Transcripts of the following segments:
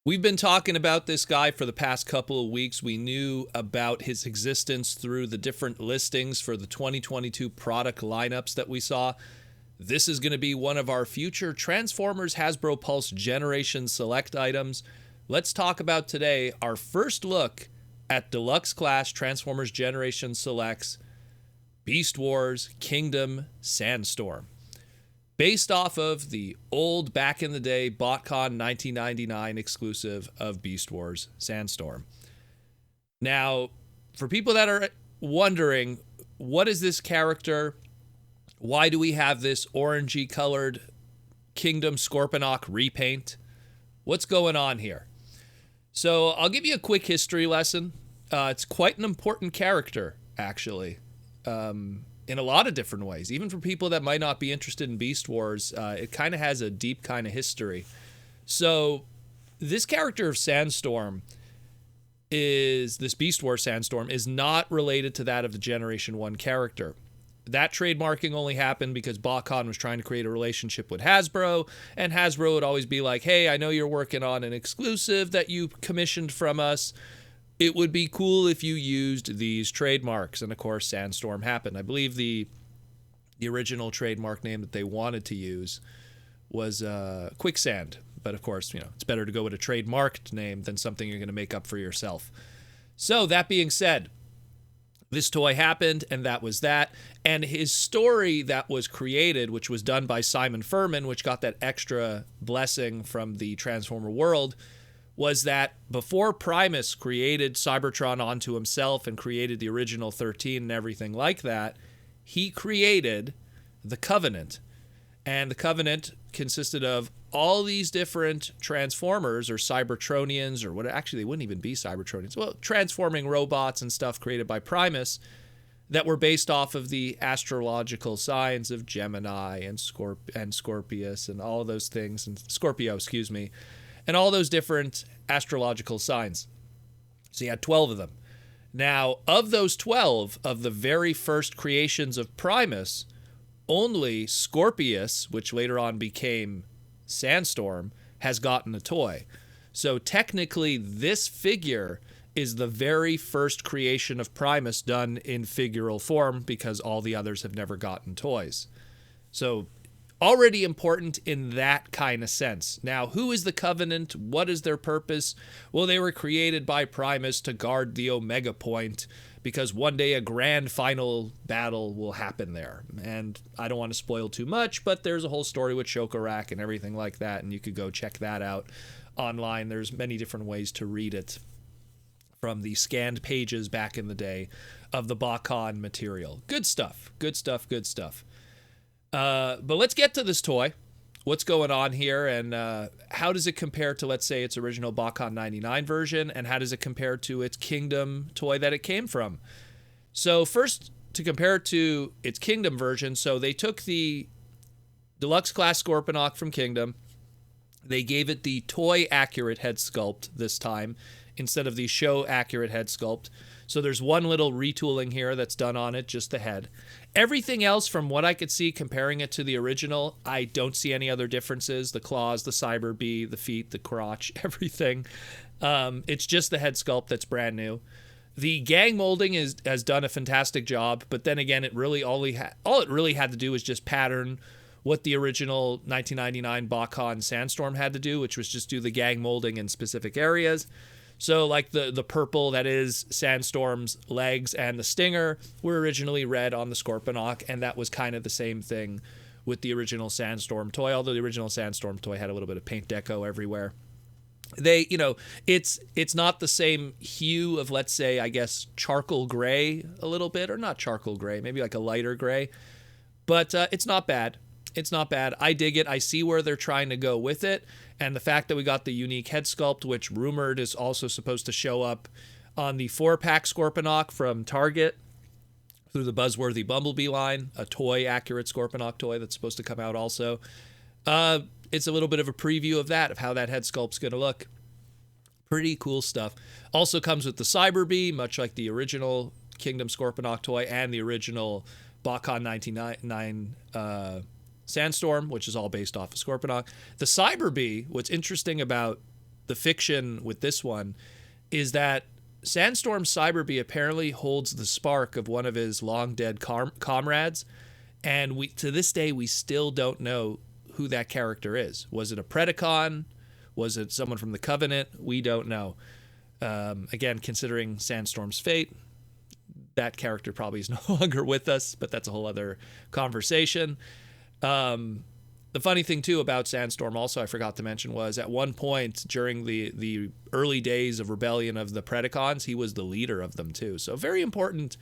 We've been talking about this guy for the past couple of weeks. We knew about his existence through the different listings for the 2022 product lineups that we saw. This is going to be one of our future Transformers Hasbro Pulse Generation Select items. Let's talk about today our first look at Deluxe Class Transformers Generation Selects Beast Wars Kingdom Sandstorm. Based off of the old back in the day BotCon 1999 exclusive of Beast Wars Sandstorm. Now, for people that are wondering, what is this character? Why do we have this orangey colored Kingdom Scorponok repaint? What's going on here? So I'll give you a quick history lesson. It's quite an important character, actually. In a lot of different ways, even for people that might not be interested in Beast Wars, it kind of has a deep kind of history. So this character of Sandstorm this Beast Wars Sandstorm is not related to that of the Generation 1 character. That trademarking only happened because BotCon was trying to create a relationship with Hasbro, and Hasbro would always be like, hey, I know you're working on an exclusive that you commissioned from us. It would be cool if you used these trademarks. And of course, Sandstorm happened. I believe the original trademark name that they wanted to use was Quicksand. But of course, it's better to go with a trademarked name than something you're going to make up for yourself. So that being said, this toy happened, and that was that. And his story that was created, which was done by Simon Furman, which got that extra blessing from the Transformer world, was that before Primus created Cybertron onto himself and created the original 13 and everything like that, he created the Covenant. And the Covenant consisted of all these different Transformers or Cybertronians, or what, actually they wouldn't even be Cybertronians, well, transforming robots and stuff created by Primus that were based off of the astrological signs of Gemini and Scorpius and all of those things, and Scorpio, excuse me, and all those different astrological signs. So you had 12 of them. Now, of those 12, of the very first creations of Primus, only Scorpius, which later on became Sandstorm, has gotten a toy. So technically, this figure is the very first creation of Primus done in figural form, because all the others have never gotten toys. So already important in that kind of sense. Now, who is the Covenant? What is their purpose? Well, they were created by Primus to guard the Omega Point, because one day a grand final battle will happen there. And I don't want to spoil too much, but there's a whole story with Shokorak and everything like that, and you could go check that out online. There's many different ways to read it from the scanned pages back in the day of the BotCon material. Good stuff, good stuff, good stuff. But let's get to this toy. What's going on here, and how does it compare to, let's say, its original BotCon 99 version, and how does it compare to its Kingdom toy that it came from? So first, to compare it to its Kingdom version, so they took the Deluxe Class Scorponok from Kingdom, they gave it the toy-accurate head sculpt this time, instead of the show-accurate head sculpt. So there's one little retooling here that's done on it, just the head. Everything else, from what I could see, comparing it to the original, I don't see any other differences. The claws, the Cyber Bee, the feet, the crotch, everything. It's just the head sculpt that's brand new. The gang molding has done a fantastic job, but then again, all it really had to do was just pattern what the original 1999 BotCon Sandstorm had to do, which was just do the gang molding in specific areas. So like the purple that is Sandstorm's legs and the stinger were originally red on the Scorponok, and that was kind of the same thing with the original Sandstorm toy, although the original Sandstorm toy had a little bit of paint deco everywhere. It's not the same hue of, let's say, I guess, charcoal gray a little bit, or not charcoal gray, maybe like a lighter gray, but it's not bad. It's not bad. I dig it. I see where they're trying to go with it. And the fact that we got the unique head sculpt, which rumored is also supposed to show up on the 4-pack Scorponok from Target through the Buzzworthy Bumblebee line, a toy-accurate Scorponok toy that's supposed to come out also. It's a little bit of a preview of that, of how that head sculpt's going to look. Pretty cool stuff. Also comes with the Cyber Bee, much like the original Kingdom Scorponok toy and the original BotCon 99 Sandstorm, which is all based off of Scorponok. The Cyber Bee, what's interesting about the fiction with this one is that Sandstorm Cyberbee apparently holds the spark of one of his long dead comrades, and we to this day we still don't know who that character is. Was it a Predacon? Was it someone from the Covenant? We don't know. Again, considering Sandstorm's fate, that character probably is no longer with us, but that's a whole other conversation. The funny thing, too, about Sandstorm also I forgot to mention was at one point during the early days of rebellion of the Predacons, he was the leader of them, too. So very important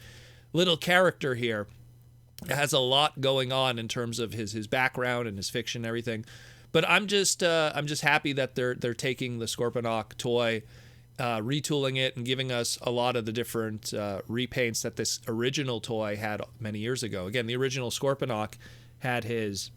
little character here. It has a lot going on in terms of his background and his fiction and everything. But I'm just happy that they're taking the Scorponok toy, retooling it and giving us a lot of the different repaints that this original toy had many years ago. Again, the original Scorponok had his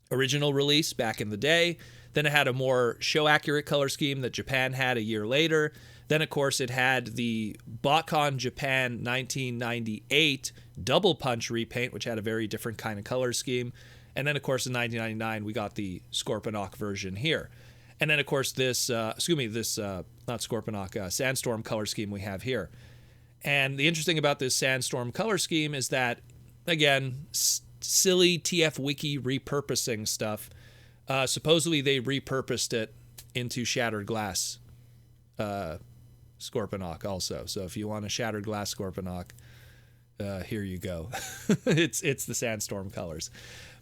original release back in the day. Then it had a more show-accurate color scheme that Japan had a year later. Then, of course, it had the BotCon Japan 1998 Double Punch repaint, which had a very different kind of color scheme. And then, of course, in 1999, we got the Scorponok version here. And then, of course, this not Scorponok, Sandstorm color scheme we have here. And the interesting about this Sandstorm color scheme is that, again, silly TF Wiki repurposing stuff. Supposedly they repurposed it into Shattered Glass Scorponok also. So if you want a Shattered Glass Scorponok, here you go. it's the Sandstorm colors.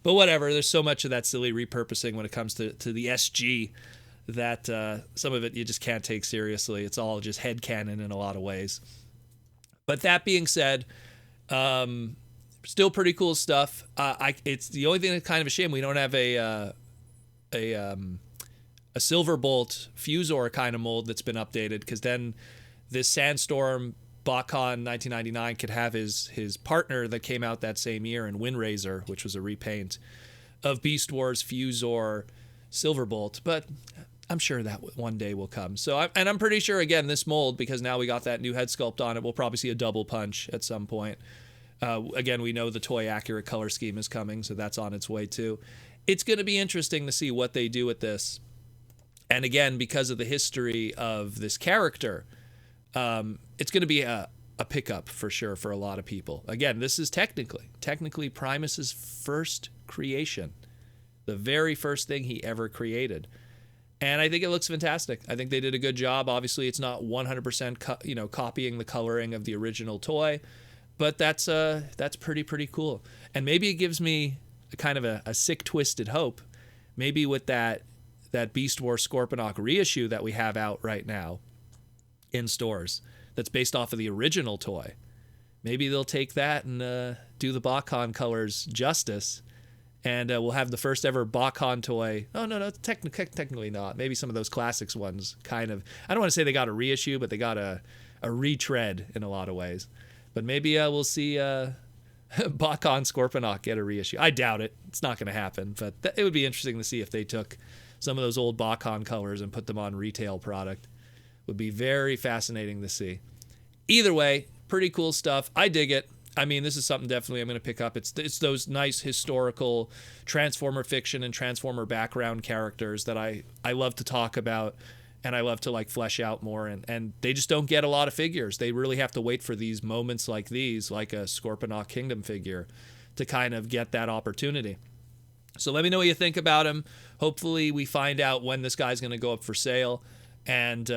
But whatever, there's so much of that silly repurposing when it comes to the SG that some of it you just can't take seriously. It's all just headcanon in a lot of ways. But that being said, still pretty cool stuff. It's the only thing that's kind of a shame we don't have a Silverbolt Fusor kind of mold that's been updated, because then this Sandstorm BotCon 1999 could have his partner that came out that same year in Windrazor, which was a repaint of Beast Wars Fusor Silverbolt. But I'm sure that one day will come. So I'm pretty sure, again, this mold, because now we got that new head sculpt on it, we'll probably see a double punch at some point. Again, we know the toy accurate color scheme is coming, so that's on its way too. It's going to be interesting to see what they do with this. And again, because of the history of this character, it's going to be a pickup for sure for a lot of people. Again, this is technically Primus's first creation, the very first thing he ever created. And I think it looks fantastic. I think they did a good job. Obviously, it's not 100% copying the coloring of the original toy, but that's pretty cool. And maybe it gives me a kind of a sick, twisted hope. Maybe with that Beast Wars Scorponok reissue that we have out right now in stores, that's based off of the original toy. Maybe they'll take that and do the BotCon colors justice, and we'll have the first ever BotCon toy. Oh, no, technically not. Maybe some of those classics ones kind of, I don't want to say they got a reissue, but they got a retread in a lot of ways. But maybe we'll see BotCon Scorponok get a reissue. I doubt it. It's not going to happen, but it would be interesting to see if they took some of those old BotCon colors and put them on retail product. Would be very fascinating to see. Either way, pretty cool stuff. I dig it. I mean, this is something definitely I'm going to pick up. It's those nice historical Transformer fiction and Transformer background characters that I love to talk about and I love to flesh out more. And they just don't get a lot of figures. They really have to wait for these moments like these, like a Scorponok Kingdom figure, to kind of get that opportunity. So let me know what you think about him. Hopefully we find out when this guy's going to go up for sale. And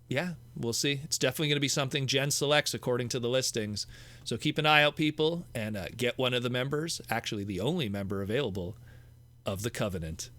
yeah, we'll see. It's definitely going to be something Gen selects according to the listings. So keep an eye out, people, and get one of the members, actually the only member available, of the Covenant.